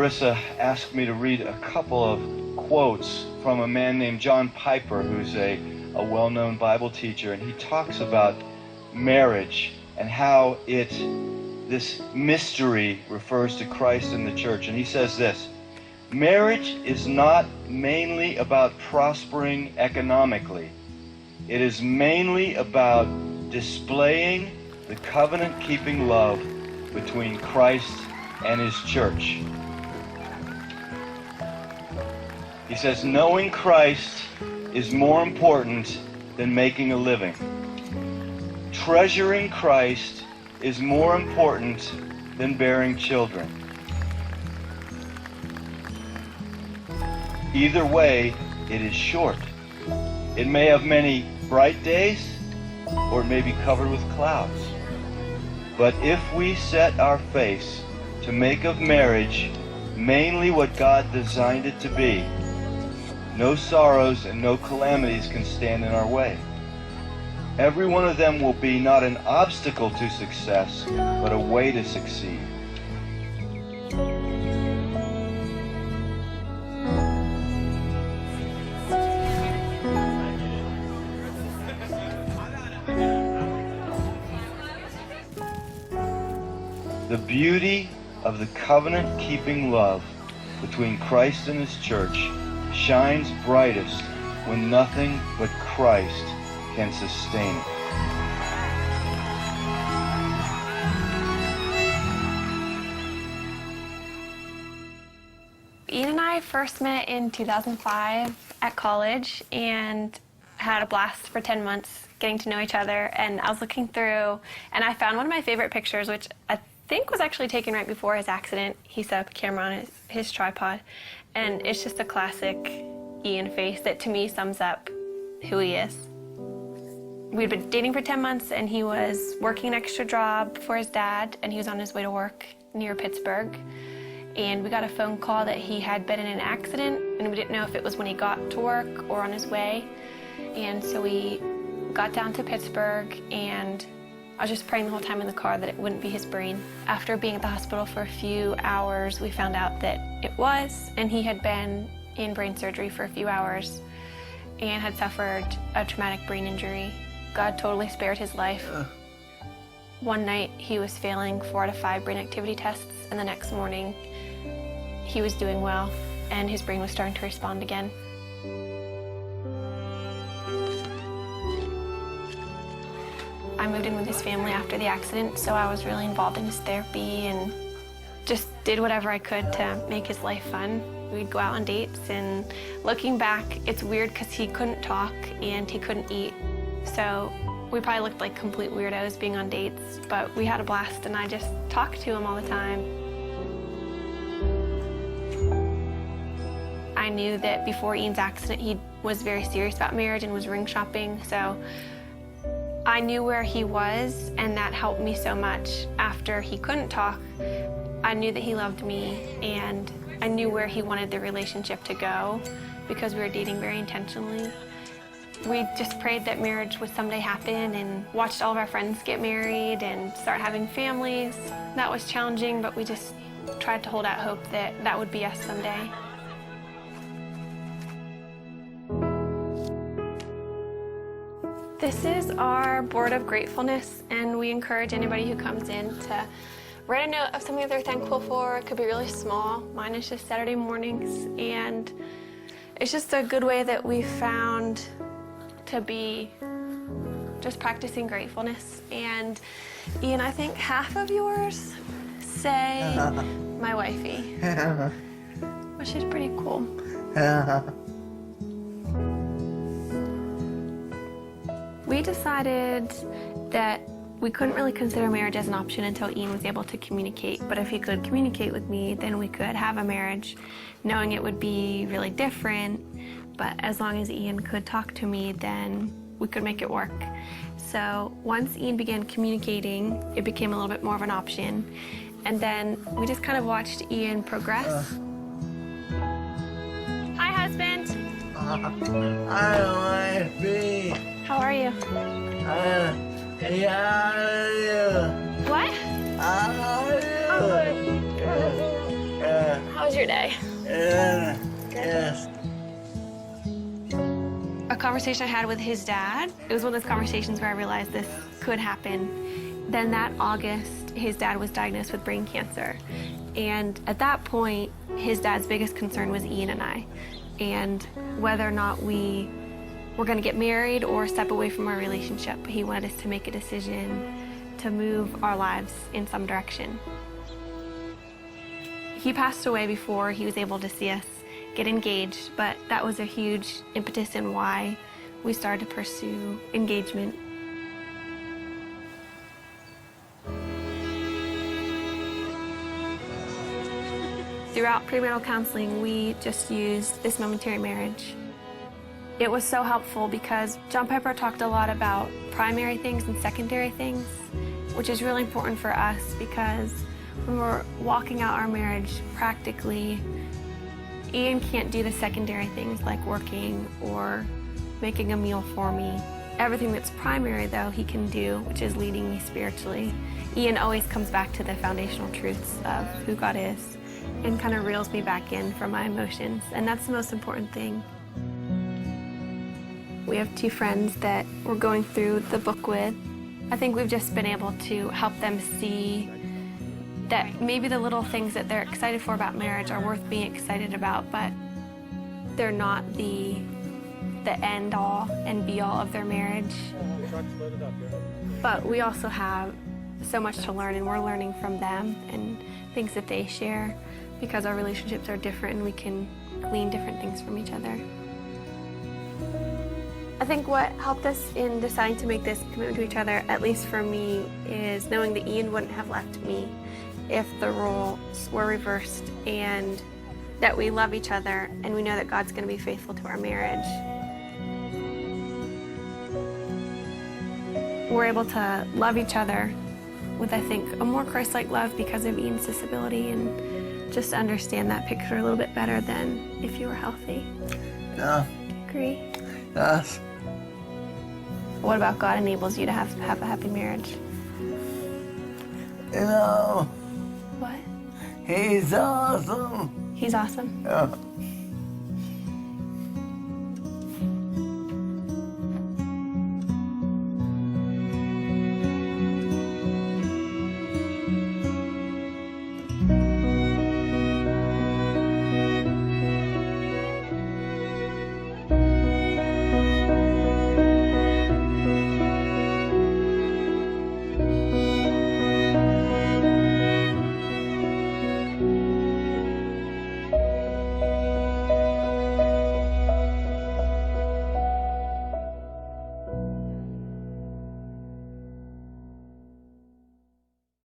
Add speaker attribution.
Speaker 1: Larissa asked me to read a couple of quotes from a man named John Piper, who's a well-known Bible teacher, and he talks about marriage and how this mystery refers to Christ and the church. And he says this: marriage is not mainly about prospering economically. It is mainly about displaying the covenant-keeping love between Christ and his church. He says, knowing Christ is more important than making a living. Treasuring Christ is more important than bearing children. Either way, it is short. It may have many bright days, or it may be covered with clouds. But if we set our face to make of marriage mainly what God designed it to be, no sorrows and no calamities can stand in our way. Every one of them will be not an obstacle to success, but a way to succeed. The beauty of the covenant-keeping love between Christ and his church shines brightest when nothing but Christ can sustain it.
Speaker 2: Ian and I first met in 2005 at college and had a blast for 10 months getting to know each other. And I was looking through and I found one of my favorite pictures, which I think was actually taken right before his accident. He set up a camera on his tripod, and it's just a classic Ian face that to me sums up who he is. We'd been dating for 10 months and he was working an extra job for his dad, and he was on his way to work near Pittsburgh. And we got a phone call that he had been in an accident, and we didn't know if it was when he got to work or on his way. And so we got down to Pittsburgh, and I was just praying the whole time in the car that it wouldn't be his brain. After being at the hospital for a few hours, we found out that it was, and he had been in brain surgery for a few hours and had suffered a traumatic brain injury. God totally spared his life. One night he was failing 4 out of 5 brain activity tests, and the next morning he was doing well and his brain was starting to respond again. I moved in with his family after the accident, so I was really involved in his therapy and just did whatever I could to make his life fun. We'd go out on dates, and looking back, it's weird because he couldn't talk and he couldn't eat. So we probably looked like complete weirdos being on dates, but we had a blast, and I just talked to him all the time. I knew that before Ian's accident, he was very serious about marriage and was ring shopping, so I knew where he was, and that helped me so much. After he couldn't talk, I knew that he loved me, and I knew where he wanted the relationship to go because we were dating very intentionally. We just prayed that marriage would someday happen and watched all of our friends get married and start having families. That was challenging, but we just tried to hold out hope that that would be us someday. This is our board of gratefulness, and we encourage anybody who comes in to write a note of something that they're thankful for. It could be really small. Mine is just Saturday mornings, and it's just a good way that we found to be just practicing gratefulness. And Ian, I think half of yours say my wifey, which is pretty cool. We decided that we couldn't really consider marriage as an option until Ian was able to communicate. But if he could communicate with me, then we could have a marriage, knowing it would be really different. But as long as Ian could talk to me, then we could make it work. So once Ian began communicating, it became a little bit more of an option. And then we just kind of watched Ian progress. Hi, husband.
Speaker 3: Hi, wifey.
Speaker 2: How are you?
Speaker 3: Yeah, how are you?
Speaker 2: What?
Speaker 3: How are you?
Speaker 2: I'm good.
Speaker 3: Yeah.
Speaker 2: How was your day?
Speaker 3: Yes.
Speaker 2: A conversation I had with his dad, it was one of those conversations where I realized this could happen. Then that August, his dad was diagnosed with brain cancer. And at that point, his dad's biggest concern was Ian and I, and whether or not we were going to get married or step away from our relationship. He wanted us to make a decision to move our lives in some direction. He passed away before he was able to see us get engaged, but that was a huge impetus in why we started to pursue engagement. Throughout premarital counseling, we just used this momentary marriage. It was so helpful because John Piper talked a lot about primary things and secondary things, which is really important for us because when we're walking out our marriage practically, Ian can't do the secondary things like working or making a meal for me. Everything that's primary, though, he can do, which is leading me spiritually. Ian always comes back to the foundational truths of who God is and kind of reels me back in from my emotions, and that's the most important thing. We have two friends that we're going through the book with. I think we've just been able to help them see that maybe the little things that they're excited for about marriage are worth being excited about, but they're not the end all and be all of their marriage. But we also have so much to learn, and we're learning from them and things that they share because our relationships are different and we can glean different things from each other. I think what helped us in deciding to make this commitment to each other, at least for me, is knowing that Ian wouldn't have left me if the roles were reversed, and that we love each other and we know that God's going to be faithful to our marriage. We're able to love each other with, I think, a more Christ-like love because of Ian's disability, and just to understand that picture a little bit better than if you were healthy.
Speaker 3: Yeah.
Speaker 2: Do you agree?
Speaker 3: Yes.
Speaker 2: What about God enables you to have a happy marriage?
Speaker 3: You know,
Speaker 2: What?
Speaker 3: he's awesome.
Speaker 2: He's awesome.
Speaker 3: Yeah.